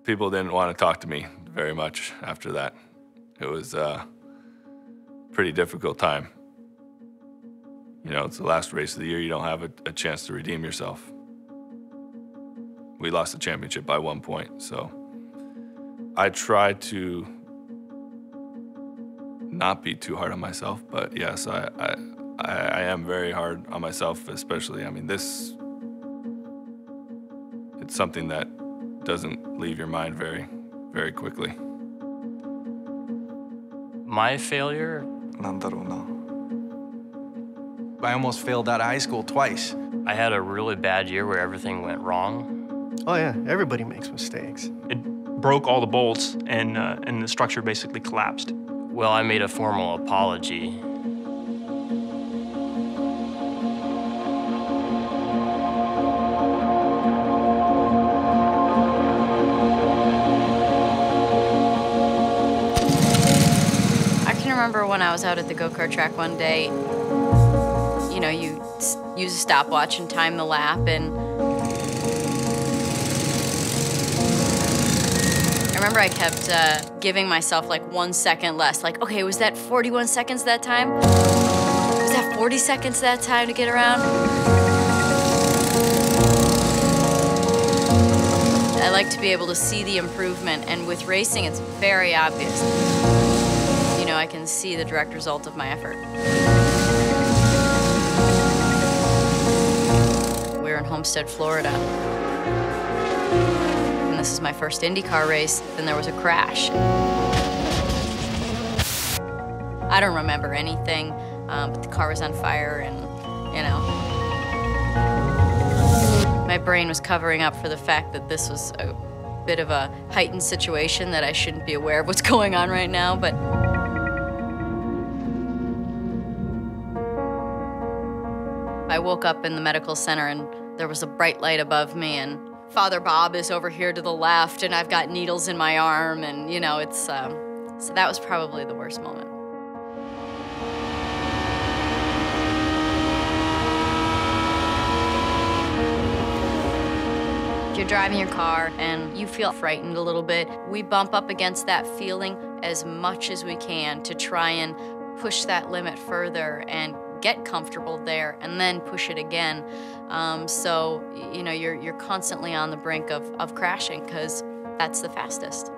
People didn't want to talk to me very much after that. It was a pretty difficult time. You know, it's the last race of the year. You don't have a chance to redeem yourself. We lost the championship by 1 point, so I tried to not be too hard on myself, but yes, I am very hard on myself, especially, I mean, it's something that doesn't leave your mind very, very quickly. My failure? I almost failed out of high school twice. I had a really bad year where everything went wrong. Oh yeah, everybody makes mistakes. It broke all the bolts and the structure basically collapsed. Well, I made a formal apology. I can remember when I was out at the go-kart track one day, you know, you use a stopwatch and time the lap, and I remember I kept giving myself like 1 second less. Like, okay, was that 41 seconds that time? Was that 40 seconds that time to get around? I like to be able to see the improvement, and with racing, it's very obvious. You know, I can see the direct result of my effort. We're in Homestead, Florida. And this is my first IndyCar race, and there was a crash. I don't remember anything, but the car was on fire, and, you know. My brain was covering up for the fact that this was a bit of a heightened situation, that I shouldn't be aware of what's going on right now, but I woke up in the medical center and there was a bright light above me, and Father Bob is over here to the left, and I've got needles in my arm, and you know, it's, so that was probably the worst moment. You're driving your car and you feel frightened a little bit. We bump up against that feeling as much as we can to try and push that limit further and get comfortable there and then push it again. So, you know, you're constantly on the brink of crashing, because that's the fastest.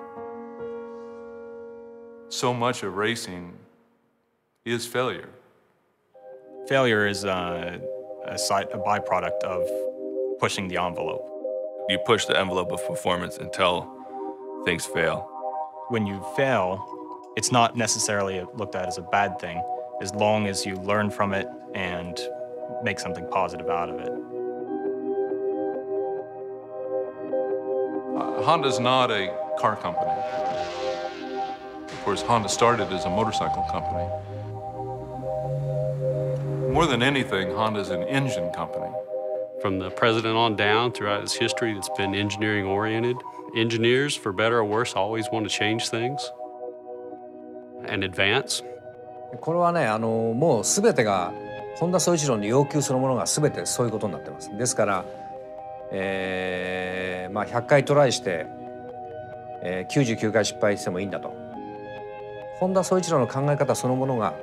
So much of racing is failure. Failure is a byproduct of pushing the envelope. You push the envelope of performance until things fail. When you fail, it's not necessarily looked at as a bad thing, as long as you learn from it and make something positive out of it. Honda's not a car company. Of course, Honda started as a motorcycle company. More than anything, Honda's an engine company. From the president on down, throughout its history, it's been engineering-oriented. Engineers, for better or worse, always want to change things and advance. これはね、もう全てが本田宗一郎の要求そのものが全てそういうことになってます。ですから、まあ100回トライして、99回失敗してもいいんだと。本田宗一郎の考え方そのものが、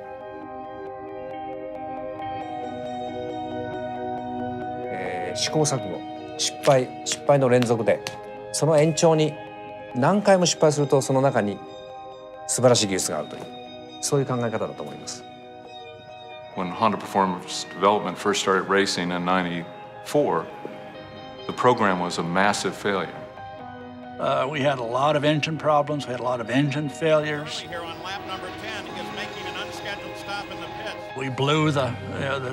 試行錯誤、失敗の連続で、その延長に何回も失敗するとその中に素晴らしい技術があるという。そういう考え方だと思います。When Honda Performance Development first started racing in '94, the program was a massive failure. We had a lot of engine problems. We had a lot of engine failures. Here on lap number 10 is making an unscheduled stop in the pits. We blew the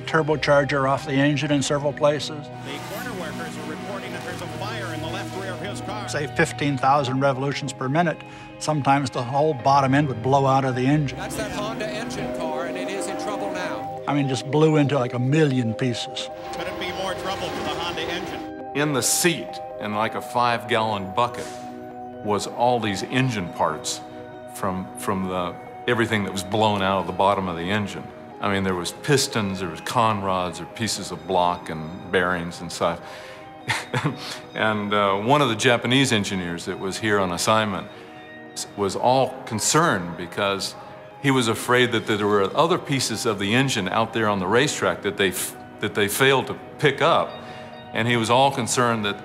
turbocharger off the engine in several places. The corner workers are reporting that there's a fire in the left rear of his car. Say 15,000 revolutions per minute. Sometimes the whole bottom end would blow out of the engine. That's that Honda engine car, and it is in trouble now. I mean, just blew into like a million pieces. Could it be more trouble for the Honda engine? In the seat, in like a 5-gallon bucket, was all these engine parts from everything that was blown out of the bottom of the engine. I mean, there was pistons, there was con rods, or pieces of block and bearings and stuff. And one of the Japanese engineers that was here on assignment was all concerned because he was afraid that there were other pieces of the engine out there on the racetrack that they failed to pick up. And he was all concerned that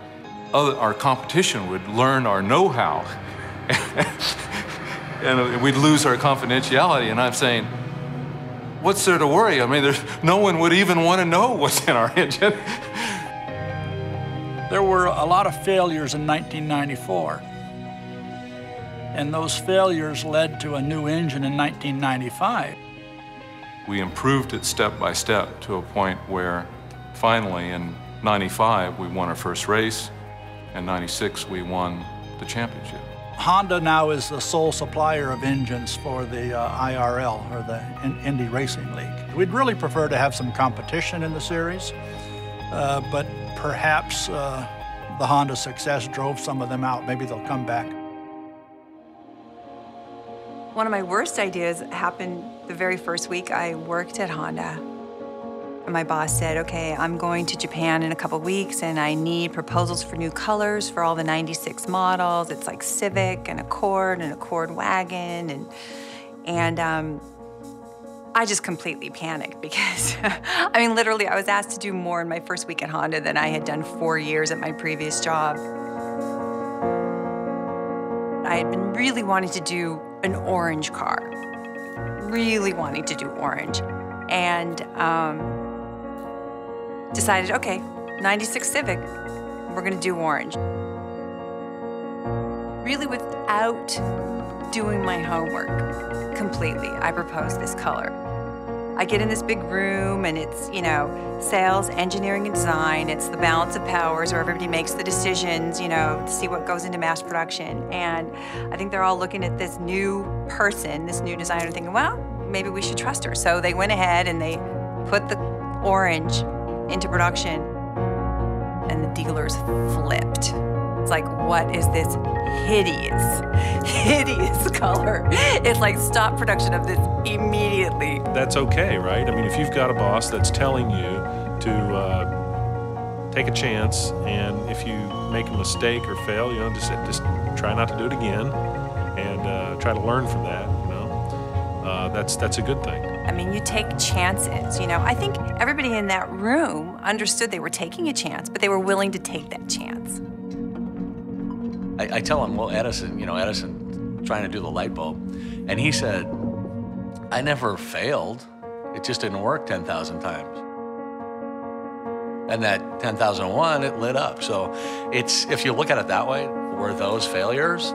our competition would learn our know-how and we'd lose our confidentiality. And I'm saying, what's there to worry? I mean, no one would even want to know what's in our engine. There were a lot of failures in 1994. And those failures led to a new engine in 1995. We improved it step by step to a point where finally in 95 we won our first race, and 96 we won the championship. Honda now is the sole supplier of engines for the IRL, or the Indy Racing League. We'd really prefer to have some competition in the series, but perhaps the Honda success drove some of them out. Maybe they'll come back. One of my worst ideas happened the very first week I worked at Honda. And my boss said, okay, I'm going to Japan in a couple weeks and I need proposals for new colors for all the 96 models. It's like Civic and Accord wagon. And I just completely panicked because, I mean, literally I was asked to do more in my first week at Honda than I had done 4 years at my previous job. I had been really wanting to do an orange car, really wanting to do orange. And decided, okay, 96 Civic, we're gonna do orange. Really without doing my homework completely, I proposed this color. I get in this big room and it's, you know, sales, engineering, and design. It's the balance of powers where everybody makes the decisions, you know, to see what goes into mass production. And I think they're all looking at this new person, this new designer, thinking, well, maybe we should trust her. So they went ahead and they put the orange into production and the dealers flipped. It's like, what is this hideous, hideous color? It's like, stop production of this immediately. That's okay, right? I mean, if you've got a boss that's telling you to take a chance, and if you make a mistake or fail, you know, just try not to do it again, and try to learn from that, you know, that's a good thing. I mean, you take chances, you know. I think everybody in that room understood they were taking a chance, but they were willing to take that chance. I tell him, well, Edison trying to do the light bulb, and he said, I never failed. It just didn't work 10,000 times. And that 10,001, it lit up. So it's, if you look at it that way, were those failures?